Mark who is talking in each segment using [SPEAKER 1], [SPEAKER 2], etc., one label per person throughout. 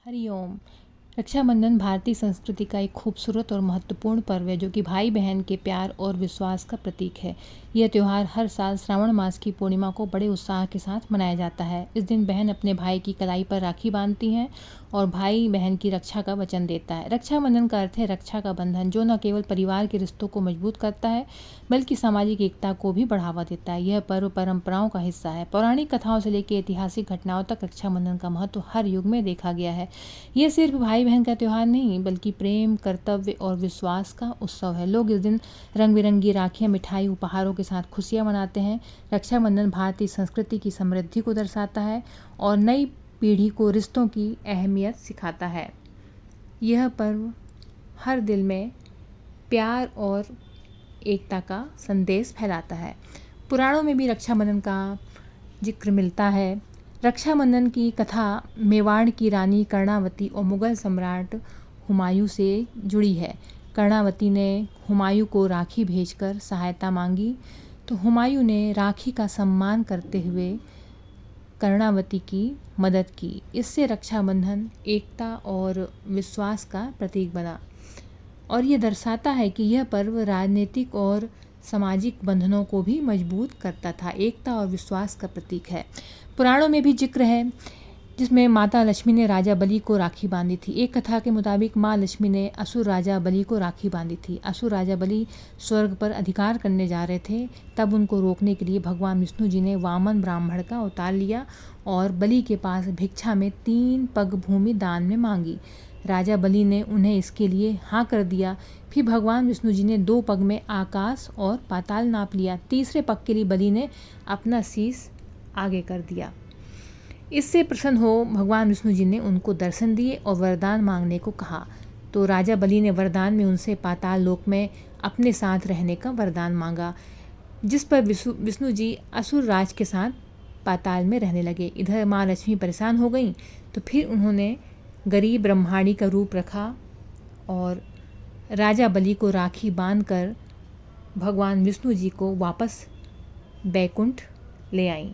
[SPEAKER 1] हरिओम। रक्षाबंधन भारतीय संस्कृति का एक खूबसूरत और महत्वपूर्ण पर्व है जो कि भाई बहन के प्यार और विश्वास का प्रतीक है। यह त्यौहार हर साल श्रावण मास की पूर्णिमा को बड़े उत्साह के साथ मनाया जाता है। इस दिन बहन अपने भाई की कलाई पर राखी बांधती हैं और भाई बहन की रक्षा का वचन देता है। रक्षाबंधन का अर्थ है रक्षा का बंधन, जो न केवल परिवार के रिश्तों को मजबूत करता है बल्कि सामाजिक एकता को भी बढ़ावा देता है। यह पर्व परंपराओं का हिस्सा है। पौराणिक कथाओं से लेकर ऐतिहासिक घटनाओं तक रक्षाबंधन का महत्व हर युग में देखा गया है। यह सिर्फ भाई बहन का त्यौहार नहीं बल्कि प्रेम, कर्तव्य और विश्वास का उत्सव है। लोग इस दिन रंग बिरंगी राखियां, मिठाई, उपहारों के साथ खुशियां मनाते हैं। रक्षाबंधन भारतीय संस्कृति की समृद्धि को दर्शाता है और नई पीढ़ी को रिश्तों की अहमियत सिखाता है। यह पर्व हर दिल में प्यार और एकता का संदेश फैलाता है। पुराणों में भी रक्षाबंधन का जिक्र मिलता है। रक्षाबंधन की कथा मेवाड़ की रानी कर्णावती और मुगल सम्राट हुमायूं से जुड़ी है। कर्णावती ने हुमायूं को राखी भेजकर सहायता मांगी तो हुमायूं ने राखी का सम्मान करते हुए कर्णावती की मदद की। इससे रक्षाबंधन एकता और विश्वास का प्रतीक बना और ये दर्शाता है कि यह पर्व राजनीतिक और सामाजिक बंधनों को भी मजबूत करता था। एकता और विश्वास का प्रतीक है। पुराणों में भी जिक्र है जिसमें माता लक्ष्मी ने राजा बलि को राखी बांधी थी। एक कथा के मुताबिक माँ लक्ष्मी ने असुर राजा बलि को राखी बांधी थी। असुर राजा बलि स्वर्ग पर अधिकार करने जा रहे थे, तब उनको रोकने के लिए भगवान विष्णु जी ने वामन ब्राह्मण का अवतार लिया और बलि के पास भिक्षा में 3 पग भूमि दान में मांगी। राजा बलि ने उन्हें इसके लिए हाँ कर दिया। फिर भगवान विष्णु जी ने 2 पग में आकाश और पाताल नाप लिया। तीसरे पग के लिए बलि ने अपना शीश आगे कर दिया। इससे प्रसन्न हो भगवान विष्णु जी ने उनको दर्शन दिए और वरदान मांगने को कहा। तो राजा बलि ने वरदान में उनसे पाताल लोक में अपने साथ रहने का वरदान मांगा, जिस पर विष्णु जी असुर राज के साथ पाताल में रहने लगे। इधर माँ लक्ष्मी परेशान हो गई तो फिर उन्होंने गरीब ब्रह्माणी का रूप रखा और राजा बलि को राखी बांधकर भगवान विष्णु जी को वापस बैकुंठ ले आईं।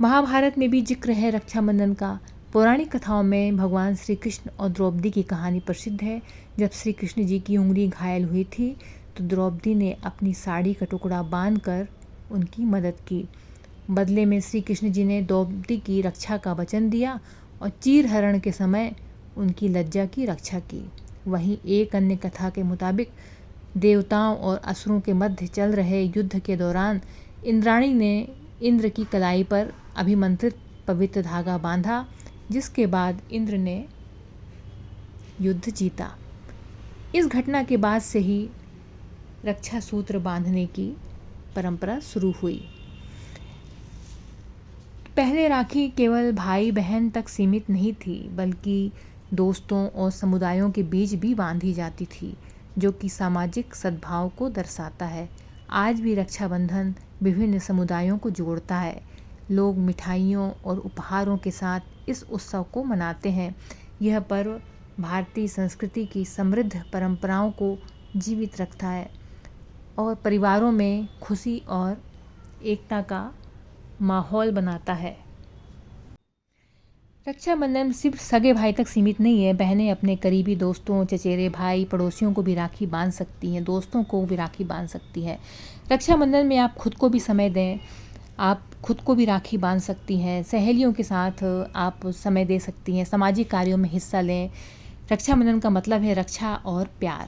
[SPEAKER 1] महाभारत में भी जिक्र है रक्षाबंधन का। पौराणिक कथाओं में भगवान श्री कृष्ण और द्रौपदी की कहानी प्रसिद्ध है। जब श्री कृष्ण जी की उंगली घायल हुई थी तो द्रौपदी ने अपनी साड़ी का टुकड़ा बांधकर उनकी मदद की। बदले में श्री कृष्ण जी ने द्रौपदी की रक्षा का वचन दिया और चीरहरण के समय उनकी लज्जा की रक्षा की। वहीं एक अन्य कथा के मुताबिक देवताओं और असुरों के मध्य चल रहे युद्ध के दौरान इंद्राणी ने इंद्र की कलाई पर अभिमंत्रित पवित्र धागा बांधा, जिसके बाद इंद्र ने युद्ध जीता। इस घटना के बाद से ही रक्षा सूत्र बांधने की परंपरा शुरू हुई। पहले राखी केवल भाई बहन तक सीमित नहीं थी बल्कि दोस्तों और समुदायों के बीच भी बांधी जाती थी, जो कि सामाजिक सद्भाव को दर्शाता है। आज भी रक्षाबंधन विभिन्न समुदायों को जोड़ता है। लोग मिठाइयों और उपहारों के साथ इस उत्सव को मनाते हैं। यह पर्व भारतीय संस्कृति की समृद्ध परंपराओं को जीवित रखता है और परिवारों में खुशी और एकता का माहौल बनाता है। रक्षाबंधन सिर्फ सगे भाई तक सीमित नहीं है। बहनें अपने करीबी दोस्तों, चचेरे भाई, पड़ोसियों को भी राखी बांध सकती हैं, दोस्तों को भी राखी बांध सकती हैं। रक्षाबंधन में आप खुद को भी समय दें, आप खुद को भी राखी बांध सकती हैं। सहेलियों के साथ आप समय दे सकती हैं, सामाजिक कार्यों में हिस्सा लें। रक्षाबंधन का मतलब है रक्षा और प्यार।